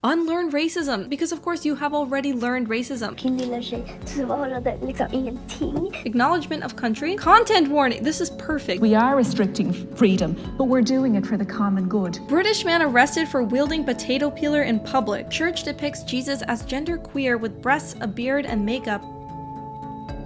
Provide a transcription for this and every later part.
Unlearn racism, because of course you have already learned racism. Acknowledgement of country. Content warning. This is perfect. We are restricting freedom, but we're doing it for the common good. British man arrested for wielding potato peeler in public. Church depicts Jesus as genderqueer with breasts, a beard, and makeup.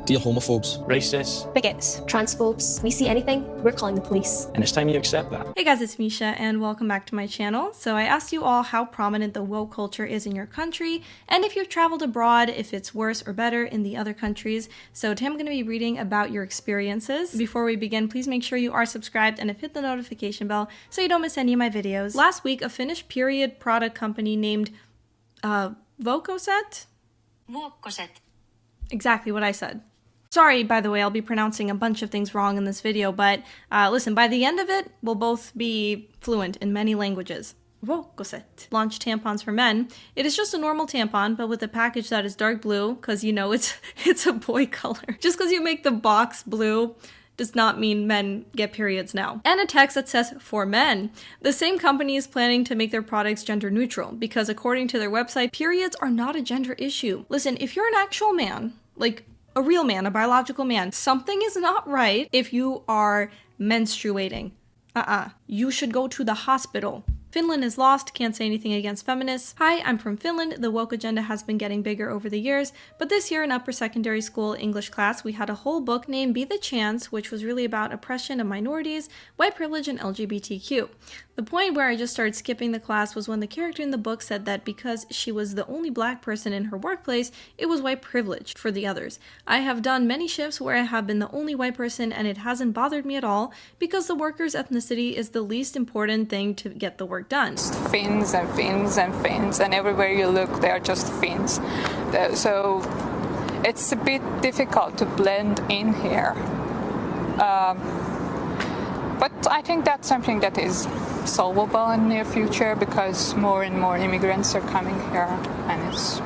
Dear homophobes, racists, bigots, transphobes. We see anything, we're calling the police. and it's time you accept that. Hey guys, it's Misha and welcome back to my channel. So I asked you all how prominent the woke culture is in your country and if you've traveled abroad, if it's worse or better in the other countries. So today I'm going to be reading about your experiences. Before we begin, please make sure you are subscribed and have hit the notification bell so you don't miss any of my videos. Last week, a Finnish period product company named Vokoset? Exactly what I said. Sorry, by the way, I'll be pronouncing a bunch of things wrong in this video, but listen, by the end of it, we'll both be fluent in many languages. Vokoset launched tampons for men. It is just a normal tampon, but with a package that is dark blue, because you know it's a boy color. Just because you make the box blue does not mean men get periods now. And a text that says, for men. The same company is planning to make their products gender neutral, because according to their website, periods are not a gender issue. Listen, if you're an actual man, like a real man, a biological man, something is not right if you are menstruating. You should go to the hospital. Finland is lost, can't say anything against feminists. Hi, I'm from Finland. The woke agenda has been getting bigger over the years, but this year in upper secondary school English class, we had a whole book named Be the Chance, which was really about oppression of minorities, white privilege, and LGBTQ. The point where I just started skipping the class was when the character in the book said that because she was the only black person in her workplace, it was white privilege for the others. I have done many shifts where I have been the only white person and it hasn't bothered me at all because the worker's ethnicity is the least important thing to get the work done. Finns and Finns and Finns, and everywhere you look they are just Finns. So it's a bit difficult to blend in here. But I think that's something that is solvable in the near future because more and more immigrants are coming here and it's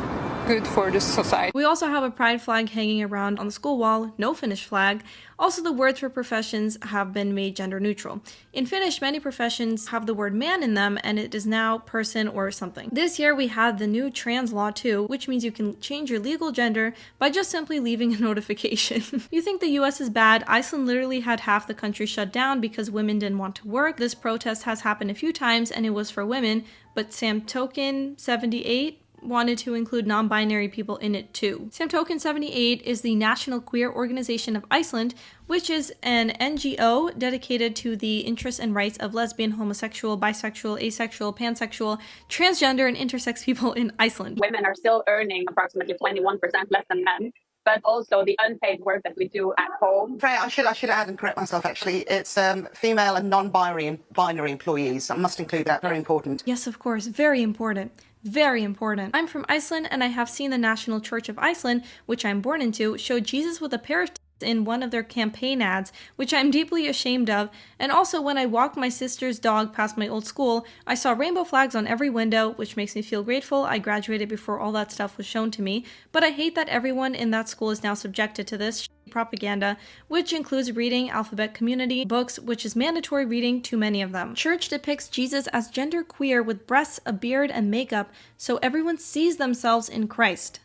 good for the society. We also have a pride flag hanging around on the school wall, no Finnish flag. Also, the words for professions have been made gender neutral. In Finnish, many professions have the word man in them and it is now person or something. This year we had the new trans law too, which means you can change your legal gender by just simply leaving a notification. You think the US is bad? Iceland literally had half the country shut down because women didn't want to work. This protest has happened a few times and it was for women, but Samtoken 78 wanted to include non-binary people in it too. Samtoken 78 is the National Queer Organization of Iceland, which is an NGO dedicated to the interests and rights of lesbian, homosexual, bisexual, asexual, pansexual, transgender, and intersex people in Iceland. Women are still earning approximately 21% less than men, but also the unpaid work that we do at home. I should add and correct myself actually. It's female and non-binary employees. I must include that, very important. Yes, of course, very important. Very important. I'm from Iceland and I have seen the National Church of Iceland, which I'm born into, show Jesus with a pair of in one of their campaign ads, which I'm deeply ashamed of. And also when I walked my sister's dog past my old school, I saw rainbow flags on every window, which makes me feel grateful. I graduated before all that stuff was shown to me, but I hate that everyone in that school is now subjected to this propaganda, which includes reading alphabet community books, which is mandatory reading, too many of them. Church depicts Jesus as genderqueer with breasts, a beard, and makeup, so everyone sees themselves in Christ.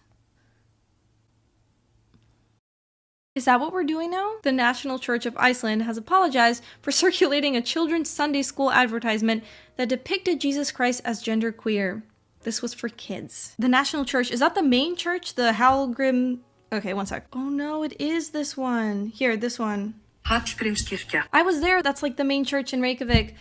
Is that what we're doing now? The National Church of Iceland has apologized for circulating a children's Sunday school advertisement that depicted Jesus Christ as genderqueer. This was for kids. The National Church, is that the main church? The Hallgrim... Okay, one sec. Oh no, it is this one. Here, this one. Hallgrímskirkja. I was there. That's like the main church in Reykjavik.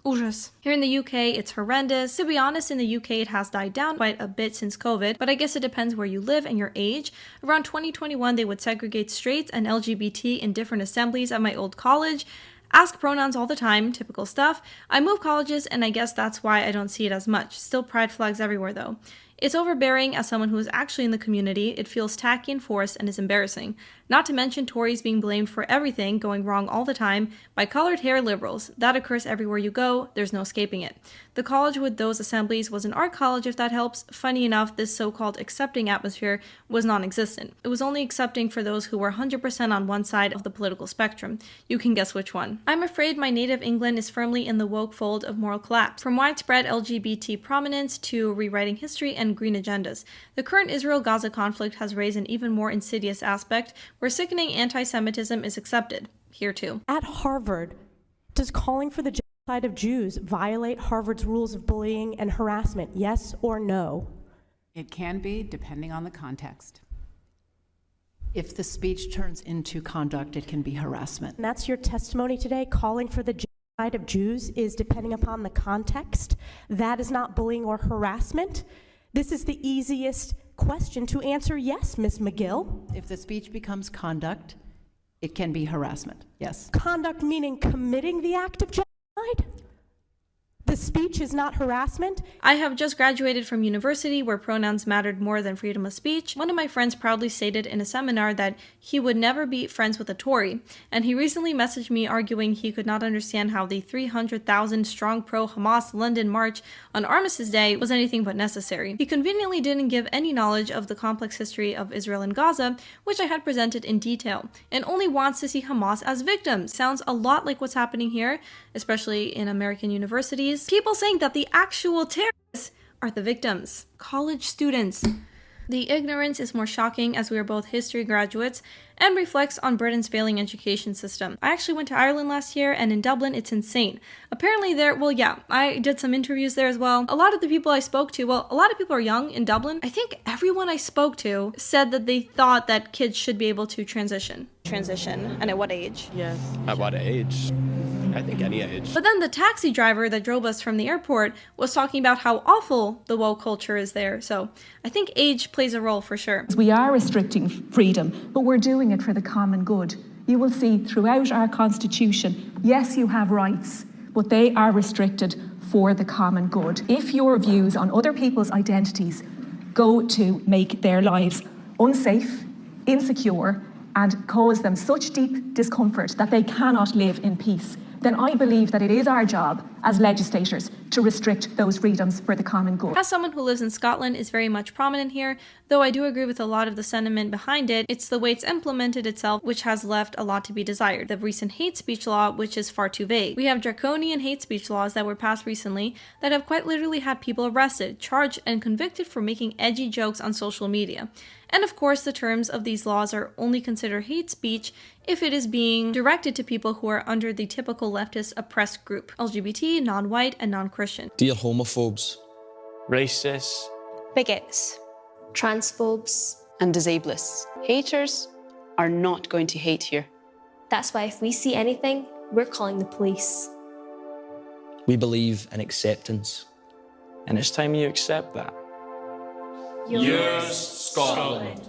Úžas. Here in the UK, it's horrendous. To be honest, in the UK, it has died down quite a bit since COVID, but I guess it depends where you live and your age. Around 2021, they would segregate straights and LGBT in different assemblies at my old college. Ask pronouns all the time, typical stuff. I moved colleges and I guess that's why I don't see it as much. Still pride flags everywhere though. It's overbearing as someone who is actually in the community. It feels tacky and forced and is embarrassing. Not to mention Tories being blamed for everything going wrong all the time by colored hair liberals. That occurs everywhere you go. There's no escaping it. The college with those assemblies was an art college, if that helps. Funny enough, this so-called accepting atmosphere was non-existent. It was only accepting for those who were 100% on one side of the political spectrum. You can guess which one. I'm afraid my native England is firmly in the woke fold of moral collapse. From widespread LGBT prominence to rewriting history and green agendas. The current Israel-Gaza conflict has raised an even more insidious aspect where sickening anti-Semitism is accepted. Here too. At Harvard, does calling for the genocide of Jews violate Harvard's rules of bullying and harassment? Yes or no? It can be, depending on the context. If the speech turns into conduct, it can be harassment. And that's your testimony today? Calling for the genocide of Jews is depending upon the context? That is not bullying or harassment? This is the easiest question to answer yes, Ms. McGill. If the speech becomes conduct, it can be harassment, yes. Conduct meaning committing the act of genocide? The speech is not harassment? I have just graduated from university where pronouns mattered more than freedom of speech. One of my friends proudly stated in a seminar that he would never be friends with a Tory, and he recently messaged me arguing he could not understand how the 300,000 strong pro-Hamas London March on Armistice Day was anything but necessary. He conveniently didn't give any knowledge of the complex history of Israel and Gaza, which I had presented in detail, and only wants to see Hamas as victims. Sounds a lot like what's happening here, especially in American universities. People saying that the actual terrorists are the victims. College students. The ignorance is more shocking as we are both history graduates and reflects on Britain's failing education system. I actually went to Ireland last year, and in Dublin it's insane. Apparently there, well yeah, I did some interviews there as well. A lot of the people I spoke to, well, a lot of people are young in Dublin. I think everyone I spoke to said that they thought that kids should be able to transition, and at what age? Yes. At what age? I think any age. But then the taxi driver that drove us from the airport was talking about how awful the woke culture is there. So I think age plays a role for sure. We are restricting freedom, but we're doing it for the common good. You will see throughout our constitution, yes, you have rights, but they are restricted for the common good. If your views on other people's identities go to make their lives unsafe, insecure, and cause them such deep discomfort that they cannot live in peace, then I believe that it is our job as legislators to restrict those freedoms for the common good. As someone who lives in Scotland is very much prominent here, though I do agree with a lot of the sentiment behind it, it's the way it's implemented itself which has left a lot to be desired. The recent hate speech law, which is far too vague. We have draconian hate speech laws that were passed recently that have quite literally had people arrested, charged, and convicted for making edgy jokes on social media. And of course, the terms of these laws are only considered hate speech if it is being directed to people who are under the typical leftist oppressed group: LGBT, non-white, and non-Christian. Dear homophobes, racists, bigots, transphobes, and disablers. Haters are not going to hate here. That's why if we see anything, we're calling the police. we believe in acceptance. And it's time you accept that. Yours, Scotland.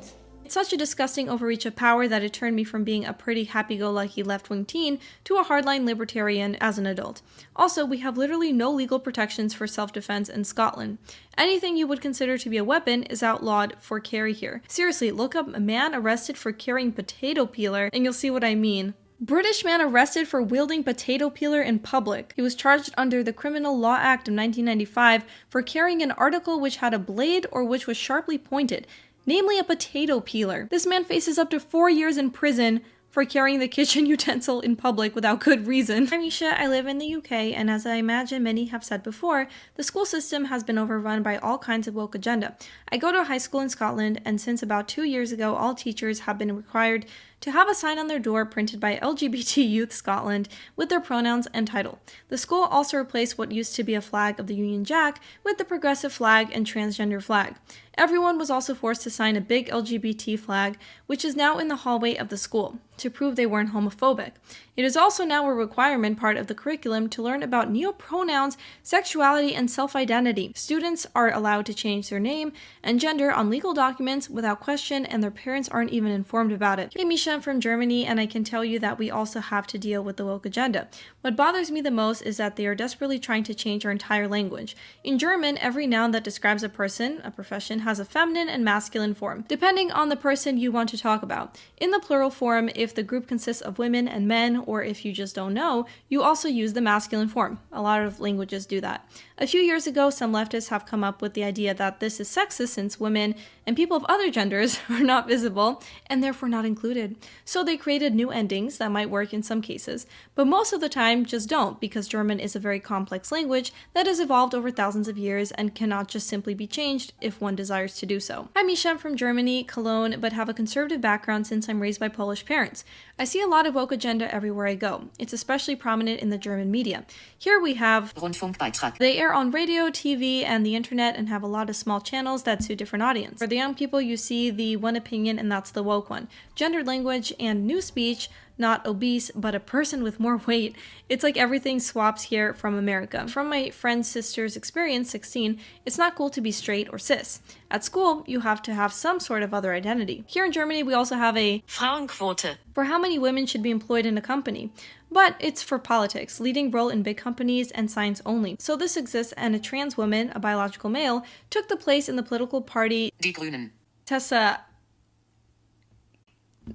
It's such a disgusting overreach of power that it turned me from being a pretty happy-go-lucky left-wing teen to a hardline libertarian as an adult. Also, we have literally no legal protections for self-defense in Scotland. Anything you would consider to be a weapon is outlawed for carry here. Seriously, look up a man arrested for carrying potato peeler and you'll see what I mean. British man arrested for wielding potato peeler in public. He was charged under the Criminal Law Act of 1995 for carrying an article which had a blade or which was sharply pointed, namely a potato peeler. This man faces up to 4 years in prison for carrying the kitchen utensil in public without good reason. I'm Misha, I live in the UK, and as I imagine many have said before, the school system has been overrun by all kinds of woke agenda. I go to a high school in Scotland, and since about 2 years ago, all teachers have been required to have a sign on their door printed by LGBT Youth Scotland with their pronouns and title. The school also replaced what used to be a flag of the Union Jack with the progressive flag and transgender flag. Everyone was also forced to sign a big LGBT flag, which is now in the hallway of the school, to prove they weren't homophobic. It is also now a requirement part of the curriculum to learn about neopronouns, sexuality, and self-identity. Students are allowed to change their name and gender on legal documents without question, and their parents aren't even informed about it. Hey Misha, Misha, I'm from Germany, and I can tell you that we also have to deal with the woke agenda. What bothers me the most is that they are desperately trying to change our entire language. In German, every noun that describes a person, a profession, has a feminine and masculine form, depending on the person you want to talk about. In the plural form, if the group consists of women and men, or if you just don't know, you also use the masculine form. A lot of languages do that. A few years ago, some leftists have come up with the idea that this is sexist since women and people of other genders are not visible and therefore not included. So they created new endings that might work in some cases, but most of the time just don't, because German is a very complex language that has evolved over thousands of years and cannot just simply be changed if one desires to do so. I'm Misha, I'm from Germany, Cologne, but have a conservative background since I'm raised by Polish parents. I see a lot of woke agenda everywhere I go. It's especially prominent in the German media. Here we have Rundfunkbeitrag. They air on radio, TV, and the internet and have a lot of small channels that suit different audience. For the young people, you see the one opinion, and that's the woke one. Gendered language and new speech, not obese, but a person with more weight. It's like everything swaps here from America. From my friend's sister's experience, 16, it's not cool to be straight or cis. At school, you have to have some sort of other identity. Here in Germany, we also have a Frauenquote for how many women should be employed in a company. But it's for politics, leading role in big companies and science only. So this exists, and a trans woman, a biological male, took the place in the political party Die Grünen. Tessa...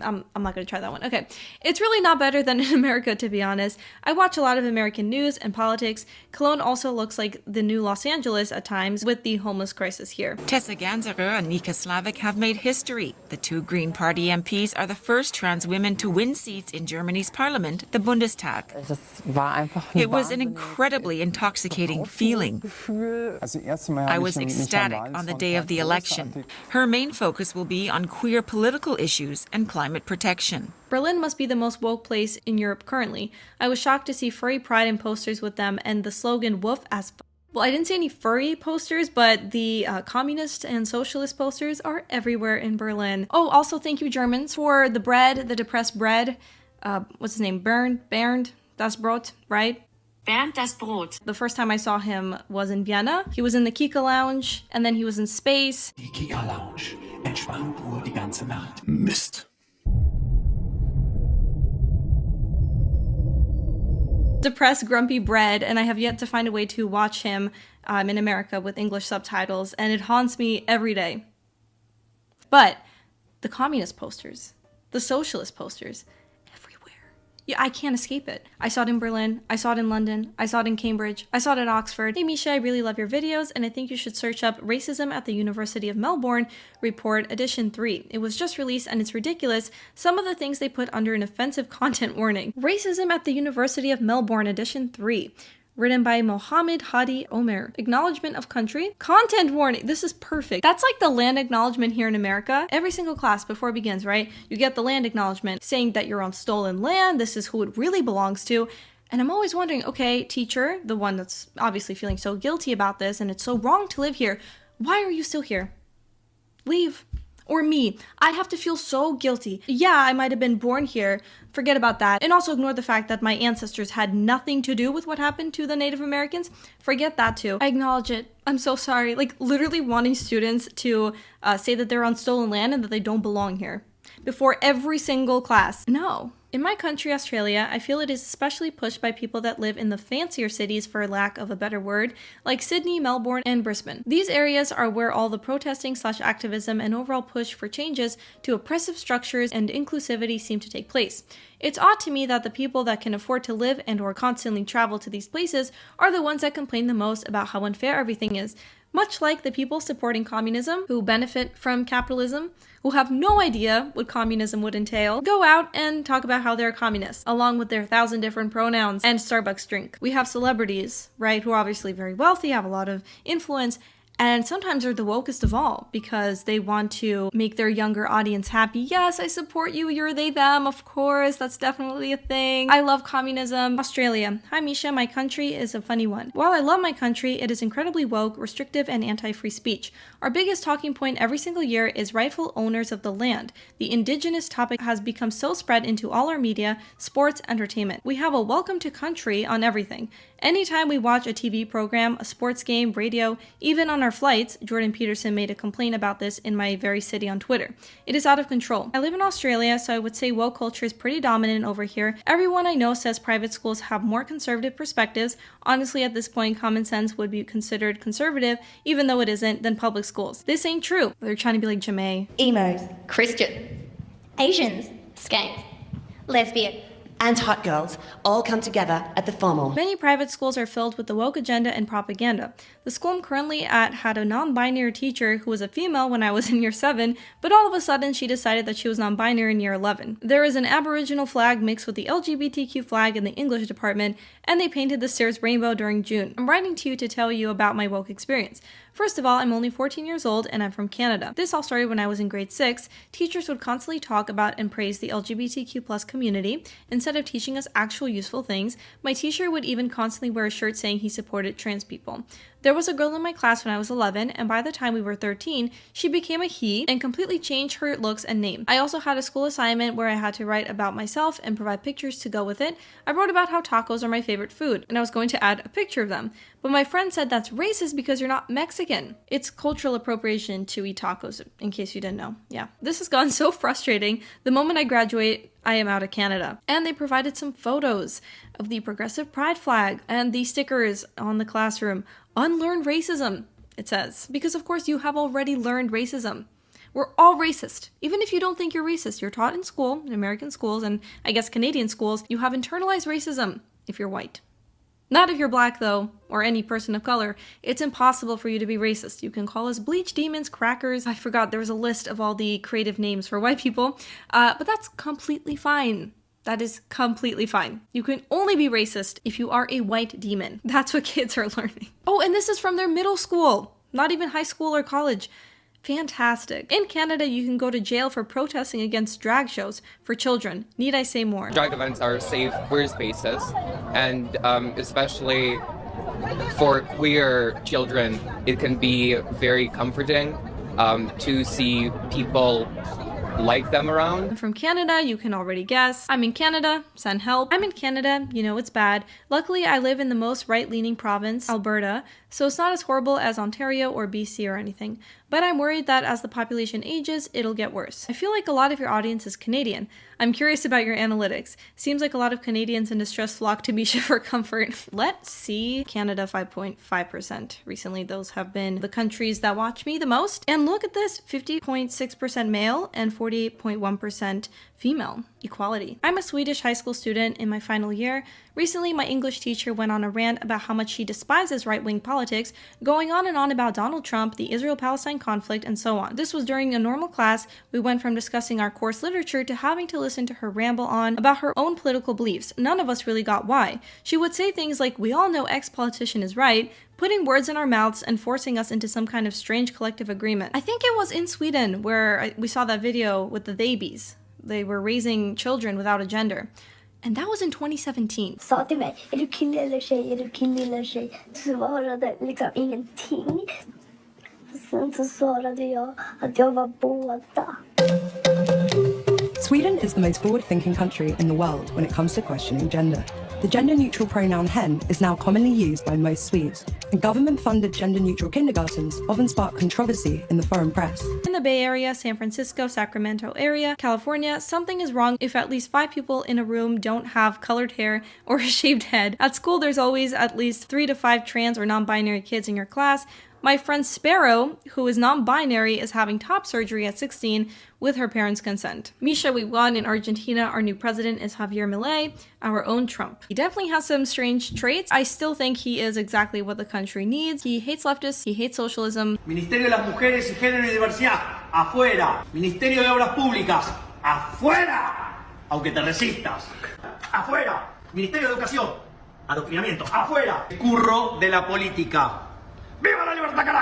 I'm not going to try that one. Okay. It's really not better than in America, to be honest. I watch a lot of American news and politics. Cologne also looks like the new Los Angeles at times with the homeless crisis here. Tessa Ganserer and Nika Slavik have made history. The two Green Party MPs are the first trans women to win seats in Germany's parliament, the Bundestag. It was an incredibly intoxicating feeling. I was ecstatic on the day of the election. Her main focus will be on queer political issues and climate protection. Berlin must be the most woke place in Europe currently. I was shocked to see furry pride in posters with them and the slogan "Woof as f." Well, I didn't see any furry posters, but the communist and socialist posters are everywhere in Berlin. Oh, also thank you Germans for the bread, the depressed bread. What's his name? Bernd das Brot, right? Bernd das Brot. The first time I saw him was in Vienna. He was in the Kika Lounge, and then he was in space. Die Kika Lounge. Entspannt pur die ganze Nacht. Mist. Depressed, grumpy bread, and I have yet to find a way to watch him in America with English subtitles, and it haunts me every day. But the communist posters, the socialist posters, everywhere. Yeah, I can't escape it. I saw it in Berlin, I saw it in London, I saw it in Cambridge, I saw it at Oxford. Hey Misha, I really love your videos, and I think you should search up Racism at the University of Melbourne Report Edition 3. It was just released and it's ridiculous, some of the things they put under an offensive content warning. Racism at the University of Melbourne Edition 3. Written by Mohammed Hadi Omer. Acknowledgement of country. Content warning. This is perfect. That's like the land acknowledgement here in America. Every single class before it begins, right? You get the land acknowledgement saying that you're on stolen land. This is who it really belongs to. And I'm always wondering, okay, teacher, the one that's obviously feeling so guilty about this and it's so wrong to live here, why are you still here? Leave. Or me. I'd have to feel so guilty. Yeah, I might have been born here. Forget about that. And also ignore the fact that my ancestors had nothing to do with what happened to the Native Americans. Forget that too. I acknowledge it. I'm so sorry. Like literally wanting students to say that they're on stolen land and that they don't belong here. Before every single class. No. In my country, Australia, I feel it is especially pushed by people that live in the fancier cities, for lack of a better word, like Sydney, Melbourne, and Brisbane. These areas are where all the protesting/activism and overall push for changes to oppressive structures and inclusivity seem to take place. It's odd to me that the people that can afford to live and or constantly travel to these places are the ones that complain the most about how unfair everything is. Much like the people supporting communism, who benefit from capitalism, who have no idea what communism would entail, go out and talk about how they're communists, along with their 1,000 different pronouns and Starbucks drink. We have celebrities, right, who are obviously very wealthy, have a lot of influence, and sometimes are the wokest of all because they want to make their younger audience happy. Yes, I support you, you're they, them, of course, that's definitely a thing. I love communism. Australia. Hi Misha, my country is a funny one. While I love my country, it is incredibly woke, restrictive, and anti-free speech. Our biggest talking point every single year is rightful owners of the land. The indigenous topic has become so spread into all our media, sports, entertainment. We have a welcome to country on everything. Anytime we watch a TV program, a sports game, radio, even on our flights, Jordan Peterson made a complaint about this in my very city on Twitter. It is out of control. I live in Australia, so I would say woke culture is pretty dominant over here. Everyone I know says private schools have more conservative perspectives. Honestly, at this point, common sense would be considered conservative, even though it isn't, than public schools. This ain't true. They're trying to be like Jamae. Emos, Christian, Asians, skanks, lesbian, and hot girls all come together at the formal. Many private schools are filled with the woke agenda and propaganda. The school I'm currently at had a non-binary teacher who was a female when I was in year 7, but all of a sudden she decided that she was non-binary in year 11. There is an Aboriginal flag mixed with the LGBTQ flag in the English department, and they painted the stairs rainbow during June. I'm writing to you to tell you about my woke experience. First of all, I'm only 14 years old and I'm from Canada. This all started when I was in grade 6. Teachers would constantly talk about and praise the LGBTQ+ community. Instead of teaching us actual useful things, my teacher would even constantly wear a shirt saying he supported trans people. There was a girl in my class when I was 11, and by the time we were 13, she became a he and completely changed her looks and name. I also had a school assignment where I had to write about myself and provide pictures to go with it. I wrote about how tacos are my favorite food, and I was going to add a picture of them. But my friend said that's racist because you're not Mexican. It's cultural appropriation to eat tacos, in case you didn't know. Yeah. This has gotten so frustrating. The moment I graduate, I am out of Canada. And they provided some photos of the progressive pride flag and the stickers on the classroom. Unlearn racism, it says. Because of course you have already learned racism. We're all racist. Even if you don't think you're racist, you're taught in school, in American schools, and I guess Canadian schools, you have internalized racism if you're white. Not if you're black, though, or any person of color. It's impossible for you to be racist. You can call us bleach demons, crackers. I forgot there was a list of all the creative names for white people, but that's completely fine. That is completely fine. You can only be racist if you are a white demon. That's what kids are learning. Oh, and this is from their middle school, not even high school or college. Fantastic. In Canada, you can go to jail for protesting against drag shows for children. Need I say more? Drag events are safe queer spaces, and especially for queer children, it can be very comforting to see people like them around. I'm from Canada, you can already guess. I'm in Canada, send help. I'm in Canada, you know it's bad. Luckily, I live in the most right-leaning province, Alberta, so it's not as horrible as Ontario or BC or anything. But I'm worried that as the population ages, it'll get worse. I feel like a lot of your audience is Canadian. I'm curious about your analytics. Seems like a lot of Canadians in distress flock to Misha for comfort. Let's see. Canada 5.5%. Recently, those have been the countries that watch me the most. And look at this, 50.6% male and 48.1% female. Equality. I'm a Swedish high school student in my final year. Recently, my English teacher went on a rant about how much she despises right-wing politics, going on and on about Donald Trump, the Israel-Palestine conflict, and so on. This was during a normal class. We went from discussing our course literature to having to listen to her ramble on about her own political beliefs. None of us really got why. She would say things like, "We all know X politician is right," putting words in our mouths and forcing us into some kind of strange collective agreement. I think it was in Sweden where we saw that video with the babies. They were raising children without a gender. And that was in 2017. Sa till mig, är du kille eller tjej? Är du kille eller tjej? Svarade liksom ingenting. Sen så svarade jag att jag var båda. Sweden is the most forward-thinking country in the world when it comes to questioning gender. The gender-neutral pronoun hen is now commonly used by most Swedes, and government-funded gender-neutral kindergartens often spark controversy in the foreign press. In the Bay Area, San Francisco, Sacramento area, California, something is wrong if at least 5 people in a room don't have colored hair or a shaved head. At school, there's always at least 3 to 5 trans or non-binary kids in your class. My friend Sparrow, who is non-binary, is having top surgery at 16 with her parents' consent. Misha, we won in Argentina. Our new president is Javier Milei, our own Trump. He definitely has some strange traits. I still think he is exactly what the country needs. He hates leftists, he hates socialism. Ministerio de las Mujeres y Género y Diversidad, afuera. Ministerio de Obras Públicas, afuera. Aunque te resistas. Afuera. Ministerio de Educación, adoctrinamiento, afuera. Curro de la política.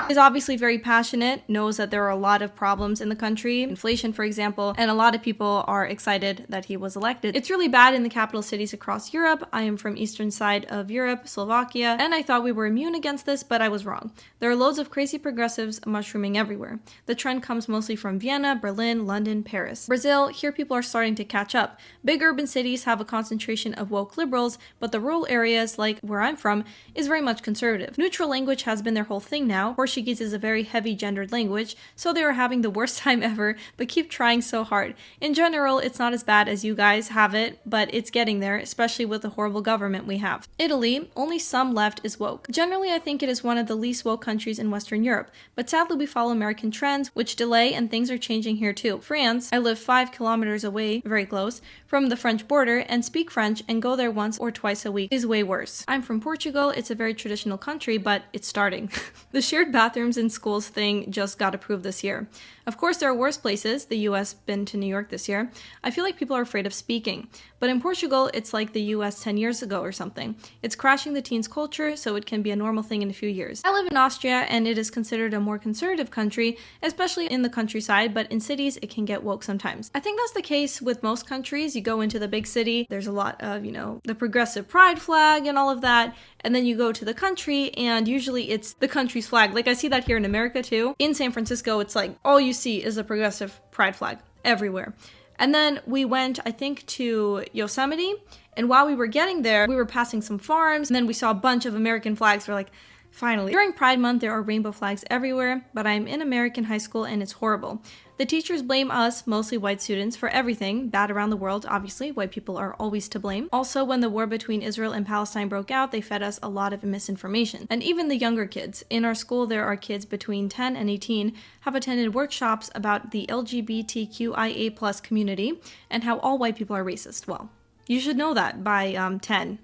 He's obviously very passionate, knows that there are a lot of problems in the country, inflation for example, and a lot of people are excited that he was elected. It's really bad in the capital cities across Europe. I am from eastern side of Europe, Slovakia, and I thought we were immune against this, but I was wrong. There are loads of crazy progressives mushrooming everywhere. The trend comes mostly from Vienna, Berlin, London, Paris. Brazil, here people are starting to catch up. Big urban cities have a concentration of woke liberals, but the rural areas, like where I'm from, is very much conservative. Neutral language has been their whole thing now. Portuguese is a very heavy gendered language, so they are having the worst time ever, but keep trying so hard. In general, it's not as bad as you guys have it, but it's getting there, especially with the horrible government we have. Italy, only some left is woke. Generally, I think it is one of the least woke countries in Western Europe, but sadly we follow American trends, which delay, and things are changing here too. France, I live 5 kilometers away, very close, from the French border, and speak French and go there once or twice a week, is way worse. I'm from Portugal. It's a very traditional country, but it's starting. The shared bathrooms in schools thing just got approved this year. Of course, there are worse places. The US been to New York this year. I feel like people are afraid of speaking. But in Portugal, it's like the US 10 years ago or something. It's crashing the teens' culture, so it can be a normal thing in a few years. I live in Austria, and it is considered a more conservative country, especially in the countryside, but in cities, it can get woke sometimes. I think that's the case with most countries. You go into the big city, there's a lot of, the progressive pride flag and all of that, and then you go to the country, and usually it's the country's flag. Like, I see that here in America too. In San Francisco, it's like, all you see is a progressive pride flag everywhere. And then we went, I think, to Yosemite, and while we were getting there, we were passing some farms, and then we saw a bunch of American flags. We're like, finally. During Pride Month, there are rainbow flags everywhere, but I'm in American high school and it's horrible. The teachers blame us, mostly white students, for everything bad around the world. Obviously, white people are always to blame. Also, when the war between Israel and Palestine broke out, they fed us a lot of misinformation. And even the younger kids. In our school, there are kids between 10 and 18 have attended workshops about the LGBTQIA+ community and how all white people are racist. Well, you should know that by 10.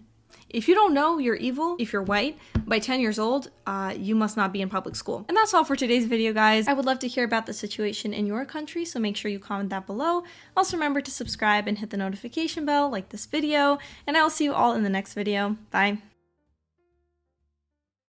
If you don't know you're evil, if you're white, by 10 years old, you must not be in public school. And that's all for today's video, guys. I would love to hear about the situation in your country, so make sure you comment that below. Also remember to subscribe and hit the notification bell, like this video, and I will see you all in the next video. Bye.